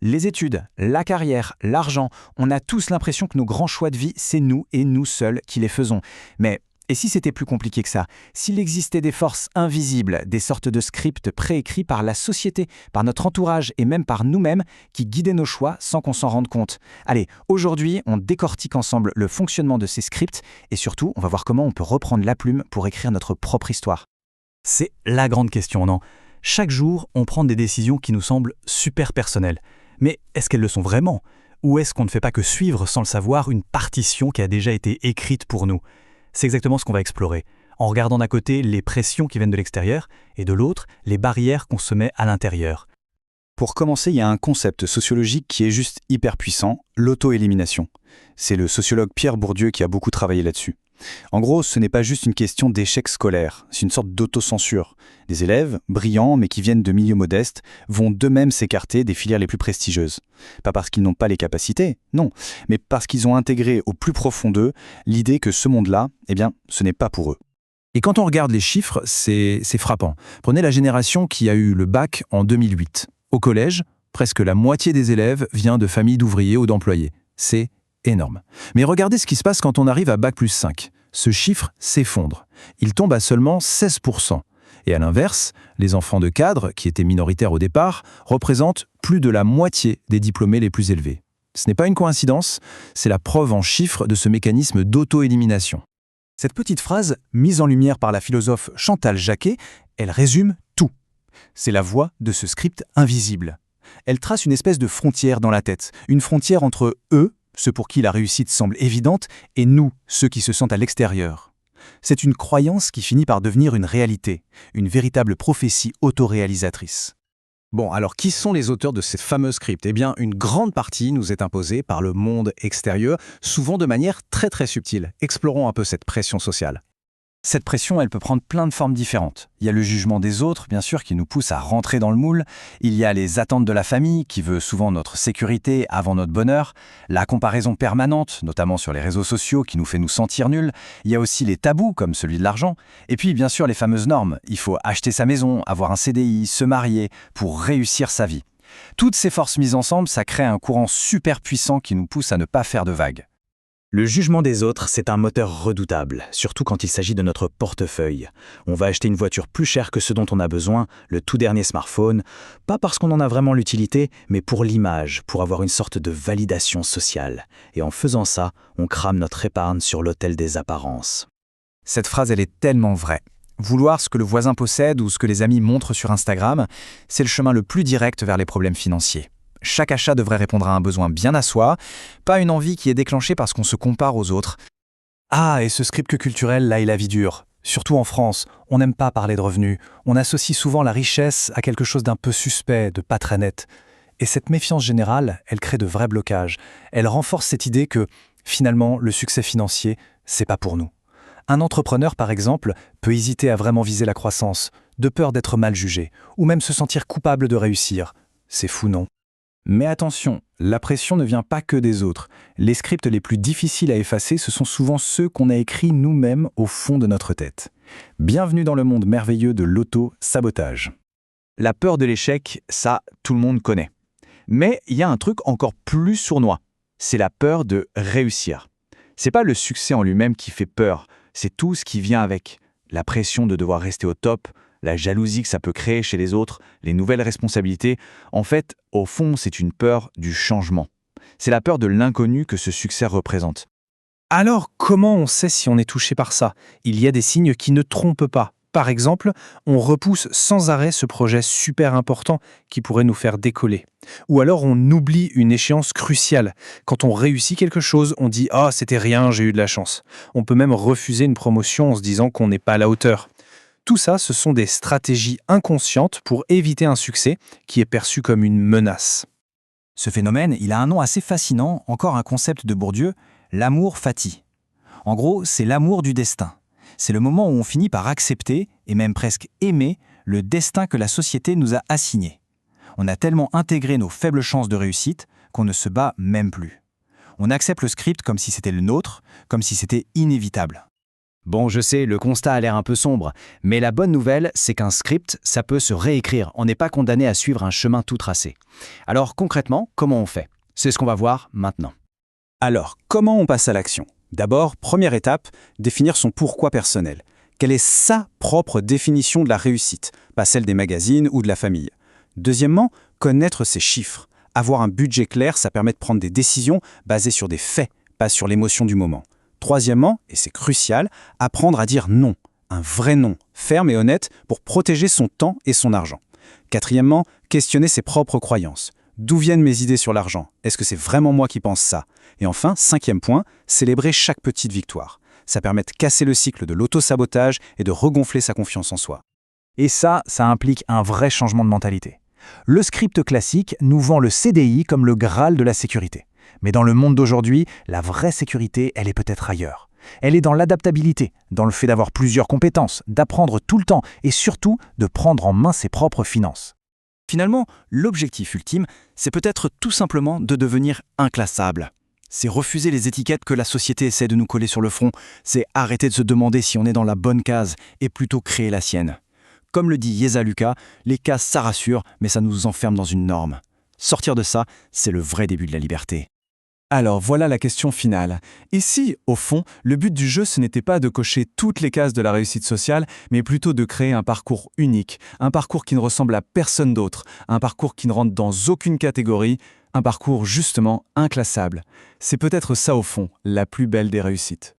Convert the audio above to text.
Les études, la carrière, l'argent, on a tous l'impression que nos grands choix de vie, c'est nous et nous seuls qui les faisons. Mais et si c'était plus compliqué que ça? S'il existait des forces invisibles, des sortes de scripts préécrits par la société, par notre entourage et même par nous-mêmes qui guidaient nos choix sans qu'on s'en rende compte? Allez, aujourd'hui, on décortique ensemble le fonctionnement de ces scripts et surtout, on va voir comment on peut reprendre la plume pour écrire notre propre histoire. C'est la grande question, non? Chaque jour, on prend des décisions qui nous semblent super personnelles. Mais est-ce qu'elles le sont vraiment? Ou est-ce qu'on ne fait pas que suivre sans le savoir une partition qui a déjà été écrite pour nous? C'est exactement ce qu'on va explorer, en regardant d'un côté les pressions qui viennent de l'extérieur et de l'autre les barrières qu'on se met à l'intérieur. Pour commencer, il y a un concept sociologique qui est juste hyper puissant, l'auto-élimination. C'est le sociologue Pierre Bourdieu qui a beaucoup travaillé là-dessus. En gros, ce n'est pas juste une question d'échec scolaire, c'est une sorte d'autocensure. Des élèves, brillants mais qui viennent de milieux modestes, vont d'eux-mêmes s'écarter des filières les plus prestigieuses. Pas parce qu'ils n'ont pas les capacités, non, mais parce qu'ils ont intégré au plus profond d'eux l'idée que ce monde-là, ce n'est pas pour eux. Et quand on regarde les chiffres, c'est frappant. Prenez la génération qui a eu le bac en 2008. Au collège, presque la moitié des élèves vient de familles d'ouvriers ou d'employés. C'est énorme. Mais regardez ce qui se passe quand on arrive à bac+5. Ce chiffre s'effondre. Il tombe à seulement 16%. Et à l'inverse, les enfants de cadres, qui étaient minoritaires au départ, représentent plus de la moitié des diplômés les plus élevés. Ce n'est pas une coïncidence, c'est la preuve en chiffres de ce mécanisme d'auto-élimination. Cette petite phrase, mise en lumière par la philosophe Chantal Jacquet, elle résume tout. C'est la voix de ce script invisible. Elle trace une espèce de frontière dans la tête, une frontière entre eux, ceux pour qui la réussite semble évidente, et nous, ceux qui se sentent à l'extérieur. C'est une croyance qui finit par devenir une réalité, une véritable prophétie autoréalisatrice. Bon, alors qui sont les auteurs de ces fameux scripts? Eh bien, une grande partie nous est imposée par le monde extérieur, souvent de manière très très subtile. Explorons un peu cette pression sociale. Cette pression, elle peut prendre plein de formes différentes. Il y a le jugement des autres, bien sûr, qui nous pousse à rentrer dans le moule. Il y a les attentes de la famille, qui veut souvent notre sécurité avant notre bonheur. La comparaison permanente, notamment sur les réseaux sociaux, qui nous fait nous sentir nuls. Il y a aussi les tabous, comme celui de l'argent. Et puis, bien sûr, les fameuses normes. Il faut acheter sa maison, avoir un CDI, se marier, pour réussir sa vie. Toutes ces forces mises ensemble, ça crée un courant super puissant qui nous pousse à ne pas faire de vagues. Le jugement des autres, c'est un moteur redoutable, surtout quand il s'agit de notre portefeuille. On va acheter une voiture plus chère que ce dont on a besoin, le tout dernier smartphone, pas parce qu'on en a vraiment l'utilité, mais pour l'image, pour avoir une sorte de validation sociale. Et en faisant ça, on crame notre épargne sur l'autel des apparences. Cette phrase, elle est tellement vraie. Vouloir ce que le voisin possède ou ce que les amis montrent sur Instagram, c'est le chemin le plus direct vers les problèmes financiers. Chaque achat devrait répondre à un besoin bien à soi, pas une envie qui est déclenchée parce qu'on se compare aux autres. Ah, et ce script culturel, là, il a vie dure. Surtout en France, on n'aime pas parler de revenus. On associe souvent la richesse à quelque chose d'un peu suspect, de pas très net. Et cette méfiance générale, elle crée de vrais blocages. Elle renforce cette idée que, finalement, le succès financier, c'est pas pour nous. Un entrepreneur, par exemple, peut hésiter à vraiment viser la croissance, de peur d'être mal jugé, ou même se sentir coupable de réussir. C'est fou, non? Mais attention, la pression ne vient pas que des autres. Les scripts les plus difficiles à effacer, ce sont souvent ceux qu'on a écrits nous-mêmes au fond de notre tête. Bienvenue dans le monde merveilleux de l'auto-sabotage. La peur de l'échec, ça, tout le monde connaît. Mais il y a un truc encore plus sournois. C'est la peur de réussir. C'est pas le succès en lui-même qui fait peur, c'est tout ce qui vient avec. La pression de devoir rester au top, la jalousie que ça peut créer chez les autres, les nouvelles responsabilités. En fait, au fond, c'est une peur du changement. C'est la peur de l'inconnu que ce succès représente. Alors, comment on sait si on est touché par ça? Il y a des signes qui ne trompent pas. Par exemple, on repousse sans arrêt ce projet super important qui pourrait nous faire décoller. Ou alors on oublie une échéance cruciale. Quand on réussit quelque chose, on dit « Ah, c'était rien, j'ai eu de la chance ». On peut même refuser une promotion en se disant qu'on n'est pas à la hauteur. Tout ça, ce sont des stratégies inconscientes pour éviter un succès qui est perçu comme une menace. Ce phénomène, il a un nom assez fascinant, encore un concept de Bourdieu, l'amour fati. En gros, c'est l'amour du destin. C'est le moment où on finit par accepter, et même presque aimer, le destin que la société nous a assigné. On a tellement intégré nos faibles chances de réussite qu'on ne se bat même plus. On accepte le script comme si c'était le nôtre, comme si c'était inévitable. Bon, je sais, le constat a l'air un peu sombre, mais la bonne nouvelle, c'est qu'un script, ça peut se réécrire. On n'est pas condamné à suivre un chemin tout tracé. Alors concrètement, comment on fait? C'est ce qu'on va voir maintenant. Alors, comment on passe à l'action? D'abord, première étape, définir son pourquoi personnel. Quelle est sa propre définition de la réussite, pas celle des magazines ou de la famille? Deuxièmement, connaître ses chiffres. Avoir un budget clair, ça permet de prendre des décisions basées sur des faits, pas sur l'émotion du moment. Troisièmement, et c'est crucial, apprendre à dire non. Un vrai non, ferme et honnête pour protéger son temps et son argent. Quatrièmement, questionner ses propres croyances. D'où viennent mes idées sur l'argent? Est-ce que c'est vraiment moi qui pense ça? Et enfin, cinquième point, célébrer chaque petite victoire. Ça permet de casser le cycle de l'auto-sabotage et de regonfler sa confiance en soi. Et ça implique un vrai changement de mentalité. Le script classique nous vend le CDI comme le Graal de la sécurité. Mais dans le monde d'aujourd'hui, la vraie sécurité, elle est peut-être ailleurs. Elle est dans l'adaptabilité, dans le fait d'avoir plusieurs compétences, d'apprendre tout le temps et surtout de prendre en main ses propres finances. Finalement, l'objectif ultime, c'est peut-être tout simplement de devenir inclassable. C'est refuser les étiquettes que la société essaie de nous coller sur le front, c'est arrêter de se demander si on est dans la bonne case et plutôt créer la sienne. Comme le dit Yeza Luca, les cases ça rassure, mais ça nous enferme dans une norme. Sortir de ça, c'est le vrai début de la liberté. Alors voilà la question finale. Et si, au fond, le but du jeu ce n'était pas de cocher toutes les cases de la réussite sociale, mais plutôt de créer un parcours unique, un parcours qui ne ressemble à personne d'autre, un parcours qui ne rentre dans aucune catégorie, un parcours justement inclassable. C'est peut-être ça au fond, la plus belle des réussites.